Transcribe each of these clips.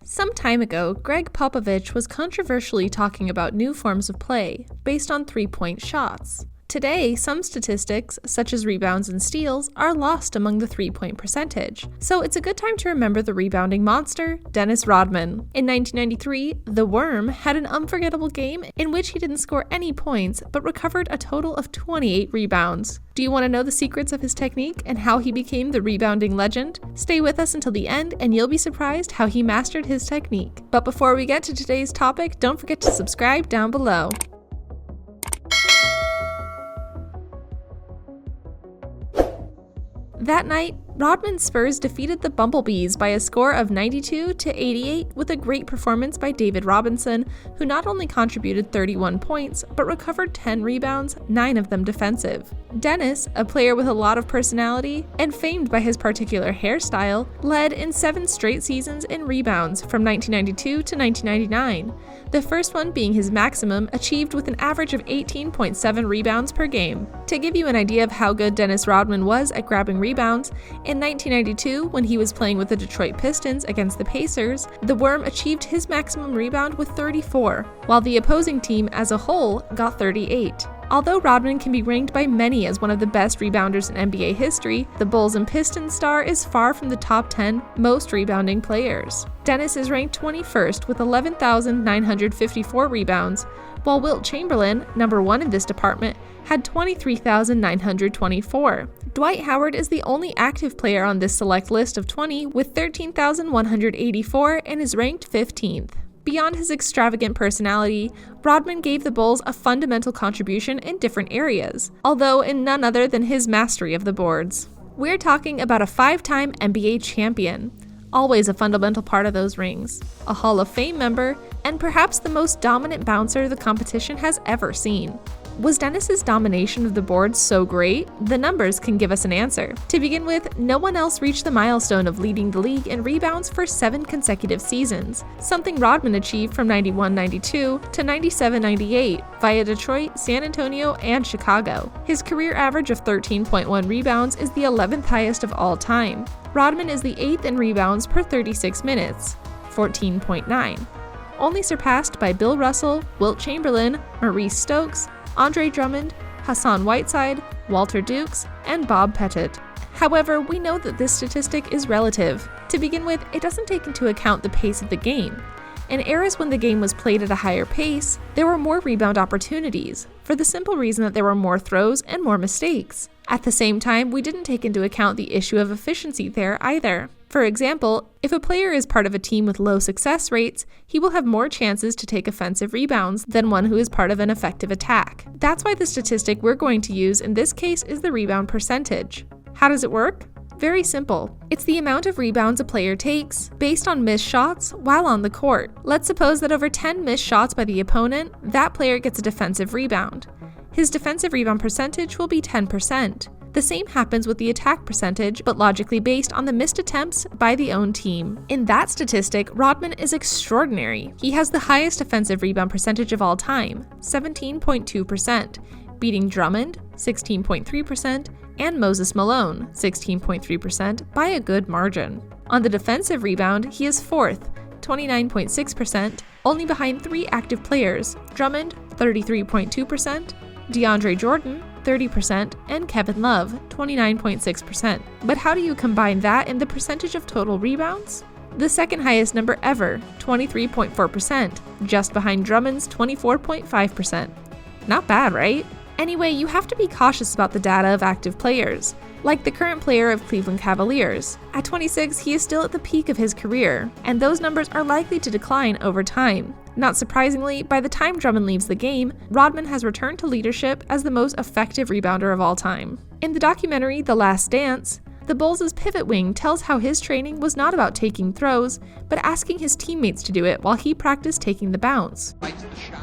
Some time ago, Greg Popovich was controversially talking about new forms of play based on three-point shots. Today, some statistics, such as rebounds and steals, are lost among the three-point percentage. So it's a good time to remember the rebounding monster, Dennis Rodman. In 1993, the Worm had an unforgettable game in which he didn't score any points, but recovered a total of 28 rebounds. Do you want to know the secrets of his technique and how he became the rebounding legend? Stay with us until the end and you'll be surprised how he mastered his technique. But before we get to today's topic, don't forget to subscribe down below. That night, Rodman's Spurs defeated the Bumblebees by a score of 92-88 with a great performance by David Robinson, who not only contributed 31 points, but recovered 10 rebounds, 9 of them defensive. Dennis, a player with a lot of personality and famed by his particular hairstyle, led in 7 straight seasons in rebounds from 1992 to 1999, the first one being his maximum, achieved with an average of 18.7 rebounds per game. To give you an idea of how good Dennis Rodman was at grabbing rebounds, in 1992, when he was playing with the Detroit Pistons against the Pacers, the Worm achieved his maximum rebound with 34, while the opposing team as a whole got 38. Although Rodman can be ranked by many as one of the best rebounders in NBA history, the Bulls and Pistons star is far from the top 10 most rebounding players. Dennis is ranked 21st with 11,954 rebounds, while Wilt Chamberlain, number 1 in this department, had 23,924. Dwight Howard is the only active player on this select list of 20 with 13,184 and is ranked 15th. Beyond his extravagant personality, Rodman gave the Bulls a fundamental contribution in different areas, although in none other than his mastery of the boards. We're talking about a 5-time NBA champion, always a fundamental part of those rings, a Hall of Fame member, and perhaps the most dominant bouncer the competition has ever seen. Was Dennis's domination of the boards so great? The numbers can give us an answer. To begin with, no one else reached the milestone of leading the league in rebounds for 7 consecutive seasons, something Rodman achieved from 91-92 to 97-98 via Detroit, San Antonio, and Chicago. His career average of 13.1 rebounds is the 11th highest of all time. Rodman is the 8th in rebounds per 36 minutes, 14.9, only surpassed by Bill Russell, Wilt Chamberlain, Maurice Stokes, Andre Drummond, Hassan Whiteside, Walter Dukes, and Bob Pettit. However, we know that this statistic is relative. To begin with, it doesn't take into account the pace of the game. In eras when the game was played at a higher pace, there were more rebound opportunities, for the simple reason that there were more throws and more mistakes. At the same time, we didn't take into account the issue of efficiency there either. For example, if a player is part of a team with low success rates, he will have more chances to take offensive rebounds than one who is part of an effective attack. That's why the statistic we're going to use in this case is the rebound percentage. How does it work? Very simple. It's the amount of rebounds a player takes based on missed shots while on the court. Let's suppose that over 10 missed shots by the opponent, that player gets a defensive rebound. His defensive rebound percentage will be 10%. The same happens with the attack percentage, but logically based on the missed attempts by the own team. In that statistic, Rodman is extraordinary. He has the highest offensive rebound percentage of all time, 17.2%, beating Drummond, 16.3%, and Moses Malone, 16.3%, by a good margin. On the defensive rebound, he is 4th, 29.6%, only behind 3 active players, Drummond, 33.2%, DeAndre Jordan, 30%, and Kevin Love, 29.6%. But how do you combine that in the percentage of total rebounds? The second highest number ever, 23.4%, just behind Drummond's 24.5%. Not bad, right? Anyway, you have to be cautious about the data of active players, like the current player of Cleveland Cavaliers. At 26, he is still at the peak of his career, and those numbers are likely to decline over time. Not surprisingly, by the time Drummond leaves the game, Rodman has returned to leadership as the most effective rebounder of all time. In the documentary The Last Dance, the Bulls' pivot wing tells how his training was not about taking throws, but asking his teammates to do it while he practiced taking the bounce. I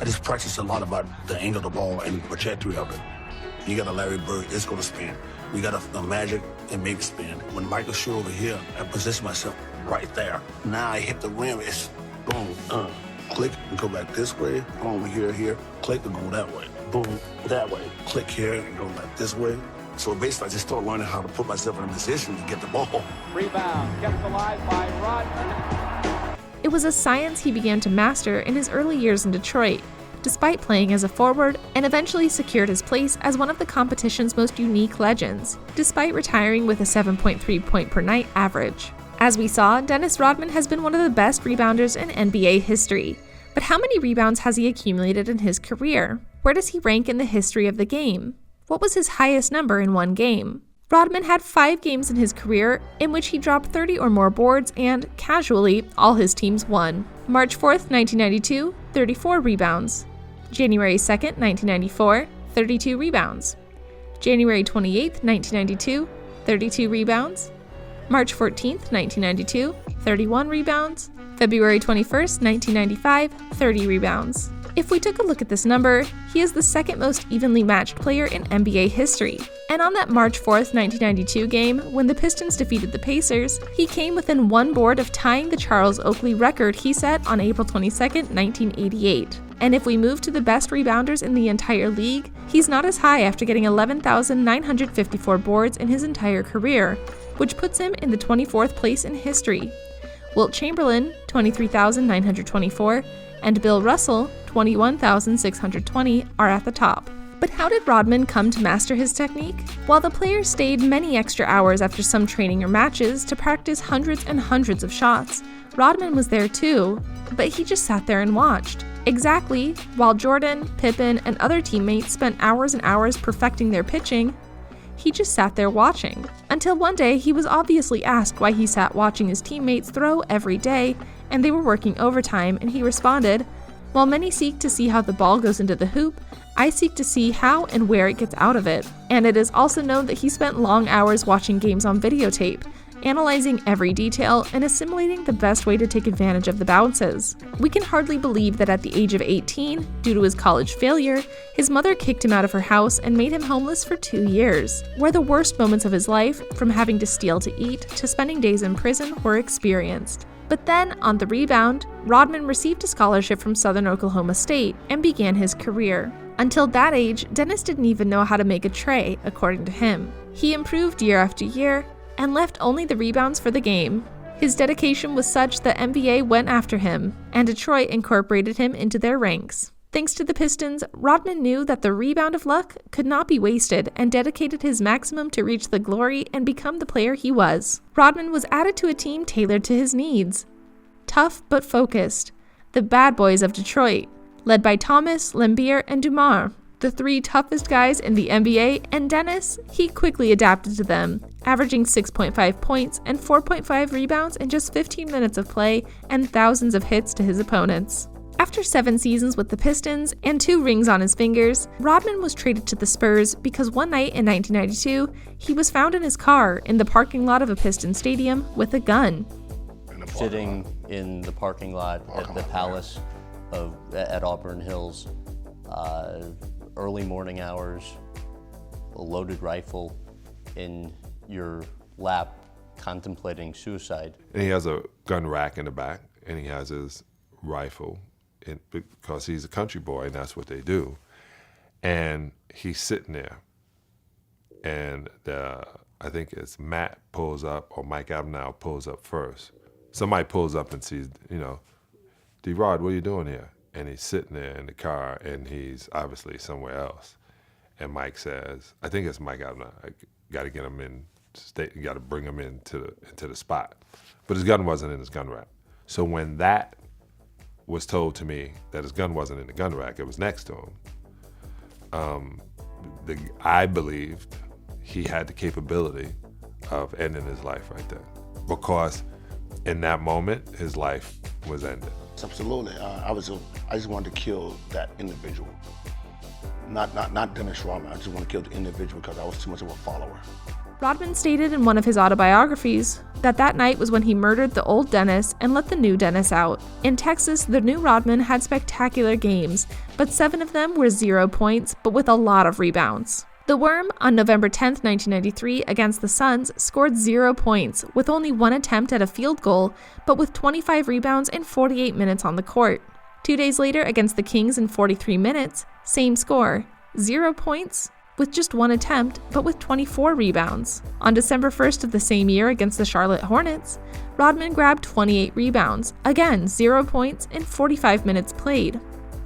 just practice a lot about the angle of the ball and the trajectory of it. You got a Larry Bird, it's going to spin. We got a Magic and make it spin. When Michael shoot over here, I position myself right there. Now I hit the rim, it's boom, click and go back this way, boom, here, click and go that way, boom, that way, click here and go back this way. So basically I just started learning how to put myself in a position to get the ball. Rebound, kept alive by Rodman. It was a science he began to master in his early years in Detroit, despite playing as a forward, and eventually secured his place as one of the competition's most unique legends, despite retiring with a 7.3 point per night average. As we saw, Dennis Rodman has been one of the best rebounders in NBA history. But how many rebounds has he accumulated in his career? Where does he rank in the history of the game? What was his highest number in one game? Rodman had 5 games in his career in which he dropped 30 or more boards and, casually, all his teams won. March 4th, 1992, 34 rebounds. January 2nd, 1994, 32 rebounds. January 28th, 1992, 32 rebounds. March 14th, 1992, 31 rebounds. February 21st, 1995, 30 rebounds. If we took a look at this number, he is the second most evenly matched player in NBA history. And on that March 4th, 1992 game, when the Pistons defeated the Pacers, he came within 1 board of tying the Charles Oakley record he set on April 22nd, 1988. And if we move to the best rebounders in the entire league, he's not as high after getting 11,954 boards in his entire career, which puts him in the 24th place in history. Wilt Chamberlain, 23,924, and Bill Russell, 21,620, are at the top. But how did Rodman come to master his technique? While the players stayed many extra hours after some training or matches to practice hundreds and hundreds of shots, Rodman was there too, but he just sat there and watched. Exactly, while Jordan, Pippen, and other teammates spent hours and hours perfecting their pitching, he just sat there watching. Until one day, he was obviously asked why he sat watching his teammates throw every day, and they were working overtime, and he responded, "While many seek to see how the ball goes into the hoop, I seek to see how and where it gets out of it." And it is also known that he spent long hours watching games on videotape, analyzing every detail and assimilating the best way to take advantage of the bounces. We can hardly believe that at the age of 18, due to his college failure, his mother kicked him out of her house and made him homeless for 2 years, where the worst moments of his life, from having to steal to eat to spending days in prison, were experienced. But then, on the rebound, Rodman received a scholarship from Southern Oklahoma State and began his career. Until that age, Dennis didn't even know how to make a tray, according to him. He improved year after year, and left only the rebounds for the game. His dedication was such that NBA went after him, and Detroit incorporated him into their ranks. Thanks to the Pistons, Rodman knew that the rebound of luck could not be wasted and dedicated his maximum to reach the glory and become the player he was. Rodman was added to a team tailored to his needs. Tough but focused, the bad boys of Detroit, led by Thomas, Lambier, and Dumars, the 3 toughest guys in the NBA, and Dennis, he quickly adapted to them, averaging 6.5 points and 4.5 rebounds in just 15 minutes of play and thousands of hits to his opponents. After 7 seasons with the Pistons and 2 rings on his fingers, Rodman was traded to the Spurs because one night in 1992, he was found in his car in the parking lot of a Pistons stadium with a gun. Sitting in the parking lot at the Palace at Auburn Hills, early morning hours, a loaded rifle in your lap, contemplating suicide. And he has a gun rack in the back, and he has his rifle because he's a country boy, and that's what they do. And he's sitting there, and I think it's Matt pulls up, or Mike Avenel pulls up first. Somebody pulls up and sees, D-Rod, what are you doing here? And he's sitting there in the car, and he's obviously somewhere else. And Mike says, I think it's Mike Avenel, I got to get him in, you got to bring him into the spot. But his gun wasn't in his gun rack. So when that was told to me that his gun wasn't in the gun rack, it was next to him, I believed he had the capability of ending his life right there. Because in that moment, his life was ended. Absolutely. I just wanted to kill that individual. Not Dennis Rodman. I just want to kill the individual because I was too much of a follower. Rodman stated in one of his autobiographies that night was when he murdered the old Dennis and let the new Dennis out. In Texas, the new Rodman had spectacular games, but 7 of them were 0 points, but with a lot of rebounds. The Worm, on November 10, 1993, against the Suns, scored 0 points, with only 1 attempt at a field goal, but with 25 rebounds in 48 minutes on the court. 2 days later, against the Kings in 43 minutes, same score, 0 points, with just 1 attempt, but with 24 rebounds. On December 1st of the same year against the Charlotte Hornets, Rodman grabbed 28 rebounds, again 0 points in 45 minutes played.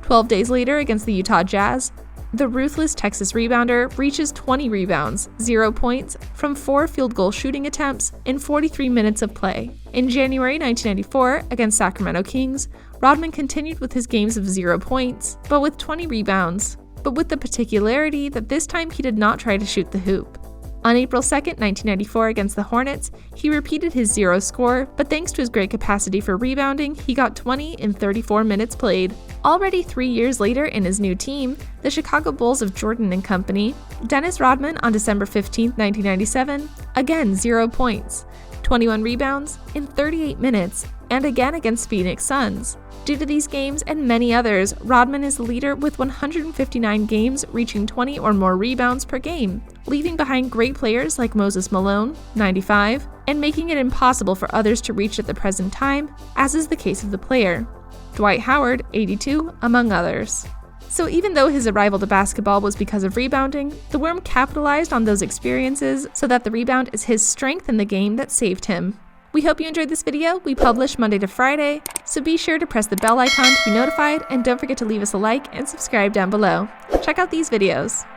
12 days later against the Utah Jazz, the ruthless Texas rebounder reaches 20 rebounds, 0 points, from 4 field goal shooting attempts in 43 minutes of play. In January 1994, against Sacramento Kings, Rodman continued with his games of 0 points, but with 20 rebounds, but with the particularity that this time he did not try to shoot the hoop. On April 2, 1994, against the Hornets, he repeated his 0 score, but thanks to his great capacity for rebounding, he got 20 in 34 minutes played. Already 3 years later in his new team, the Chicago Bulls of Jordan and Company, Dennis Rodman on December 15, 1997, again 0 points, 21 rebounds in 38 minutes, and again against Phoenix Suns. Due to these games and many others, Rodman is the leader with 159 games reaching 20 or more rebounds per game, leaving behind great players like Moses Malone, 95, and making it impossible for others to reach at the present time, as is the case of the player, Dwight Howard, 82, among others. So even though his arrival to basketball was because of rebounding, the Worm capitalized on those experiences so that the rebound is his strength in the game that saved him. We hope you enjoyed this video. We publish Monday to Friday, so be sure to press the bell icon to be notified, and don't forget to leave us a like and subscribe down below. Check out these videos.